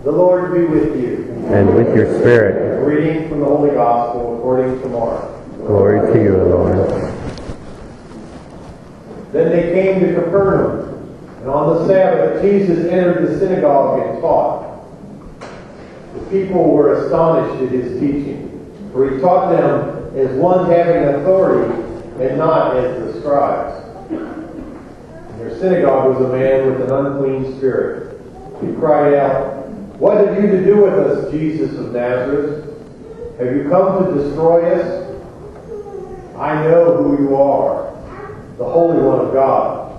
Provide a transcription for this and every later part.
The Lord be with you. And with your spirit. A reading from the Holy Gospel according to Mark. Glory to you, Lord. Then they came to Capernaum, and on the Sabbath Jesus entered the synagogue and taught. The people were astonished at his teaching, for he taught them as one having authority and not as the scribes. In their synagogue was a man with an unclean spirit. He cried out, "What have you to do with us, Jesus of Nazareth? Have you come to destroy us? I know who you are, the Holy One of God."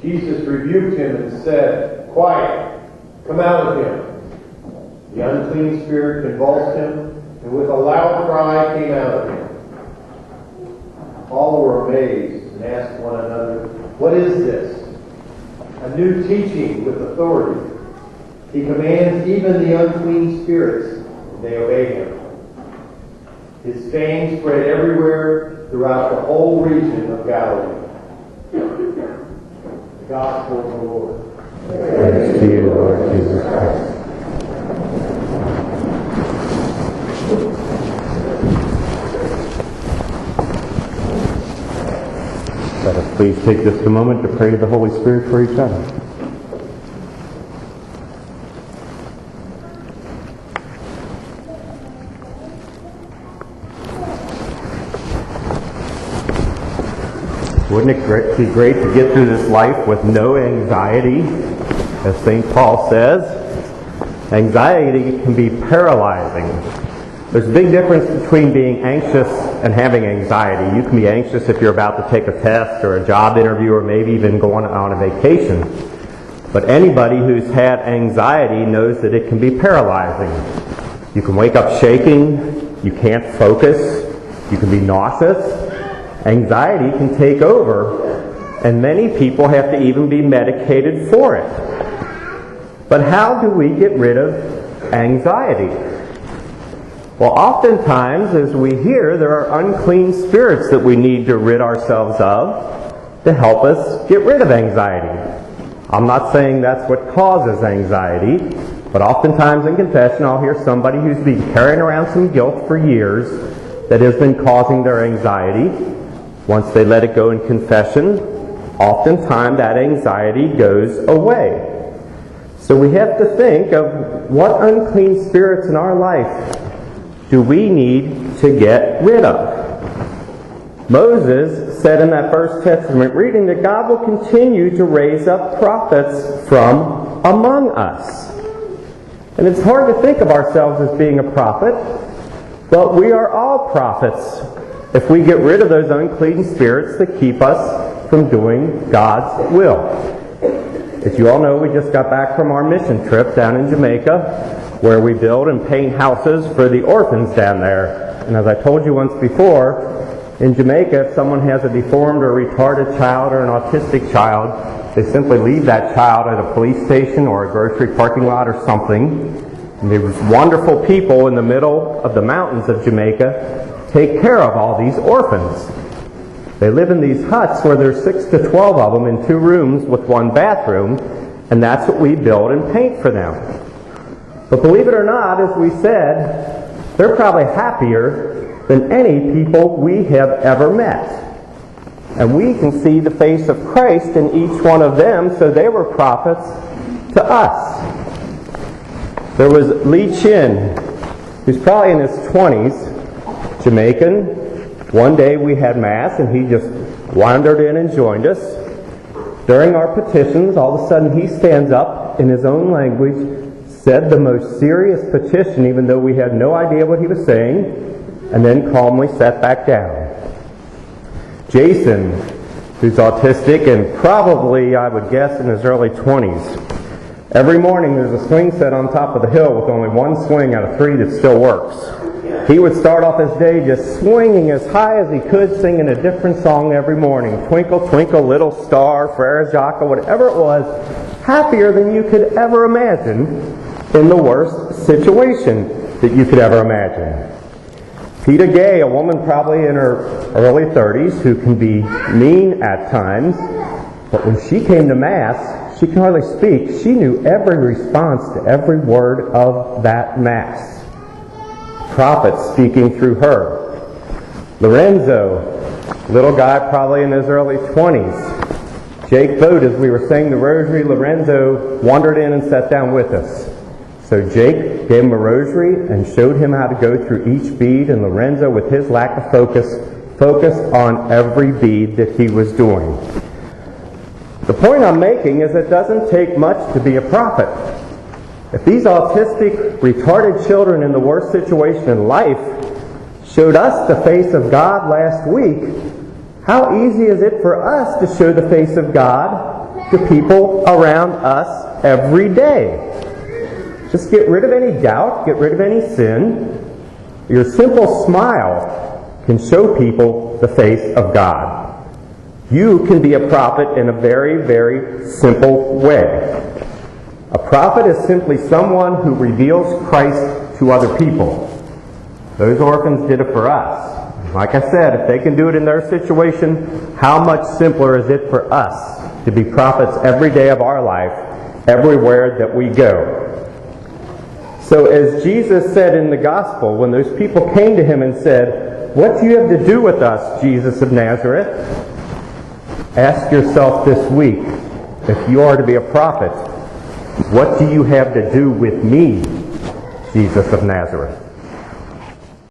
Jesus rebuked him and said, "Quiet, come out of him." The unclean spirit convulsed him, and with a loud cry came out of him. All were amazed and asked one another, "What is this? A new teaching with authority. He commands even the unclean spirits, and they obey him." His fame spread everywhere throughout the whole region of Galilee. The Gospel of the Lord. Praise to you, Lord Jesus Christ. Let us please take just a moment to pray to the Holy Spirit for each other. Wouldn't it be great to get through this life with no anxiety? As St. Paul says, anxiety can be paralyzing. There's a big difference between being anxious and having anxiety. You can be anxious if you're about to take a test or a job interview or maybe even going on a vacation. But anybody who's had anxiety knows that it can be paralyzing. You can wake up shaking, you can't focus, you can be nauseous. Anxiety can take over, and many people have to even be medicated for it. But how do we get rid of anxiety? Well, oftentimes, as we hear, there are unclean spirits that we need to rid ourselves of to help us get rid of anxiety. I'm not saying that's what causes anxiety, but oftentimes in confession I'll hear somebody who's been carrying around some guilt for years that has been causing their anxiety. Once they let it go in confession, oftentimes that anxiety goes away. So we have to think of what unclean spirits in our life do we need to get rid of. Moses said in that First Testament reading that God will continue to raise up prophets from among us. And it's hard to think of ourselves as being a prophet, but we are all prophets if we get rid of those unclean spirits that keep us from doing God's will. As you all know, we just got back from our mission trip down in Jamaica, where we build and paint houses for the orphans down there. And as I told you once before, in Jamaica, if someone has a deformed or retarded child or an autistic child, they simply leave that child at a police station or a grocery parking lot or something. And these wonderful people in the middle of the mountains of Jamaica take care of all these orphans. They live in these huts where there's 6 to 12 of them in 2 rooms with 1 bathroom, and that's what we build and paint for them. But believe it or not, as we said, they're probably happier than any people we have ever met. And we can see the face of Christ in each one of them, so they were prophets to us. There was Lee Chin, who's probably in his 20s, Jamaican. One day we had Mass and he just wandered in and joined us. During our petitions, all of a sudden he stands up in his own language, said the most serious petition even though we had no idea what he was saying, and then calmly sat back down. Jason, who's autistic and probably, I would guess, in his early 20s. Every morning there's a swing set on top of the hill with only 1 swing out of 3 that still works. He would start off his day just swinging as high as he could, singing a different song every morning. Twinkle, twinkle, little star, Frere Jacques, whatever it was, happier than you could ever imagine in the worst situation that you could ever imagine. Peter Gay, a woman probably in her early 30s who can be mean at times, but when she came to Mass, she she can hardly speak. She knew every response to every word of that Mass. Prophet speaking through her. Lorenzo, little guy probably in his early 20s. Jake Boat, as we were saying the rosary, Lorenzo wandered in and sat down with us. So Jake gave him a rosary and showed him how to go through each bead, and Lorenzo, with his lack of focus, focused on every bead that he was doing. The point I'm making is it doesn't take much to be a prophet. If these autistic, retarded children in the worst situation in life showed us the face of God last week, how easy is it for us to show the face of God to people around us every day? Just get rid of any doubt, get rid of any sin. Your simple smile can show people the face of God. You can be a prophet in a very, very simple way. A prophet is simply someone who reveals Christ to other people. Those orphans did it for us. Like I said, if they can do it in their situation, how much simpler is it for us to be prophets every day of our life, everywhere that we go? So as Jesus said in the Gospel, when those people came to him and said, "What do you have to do with us, Jesus of Nazareth?" Ask yourself this week, if you are to be a prophet, what do you have to do with me, Jesus of Nazareth?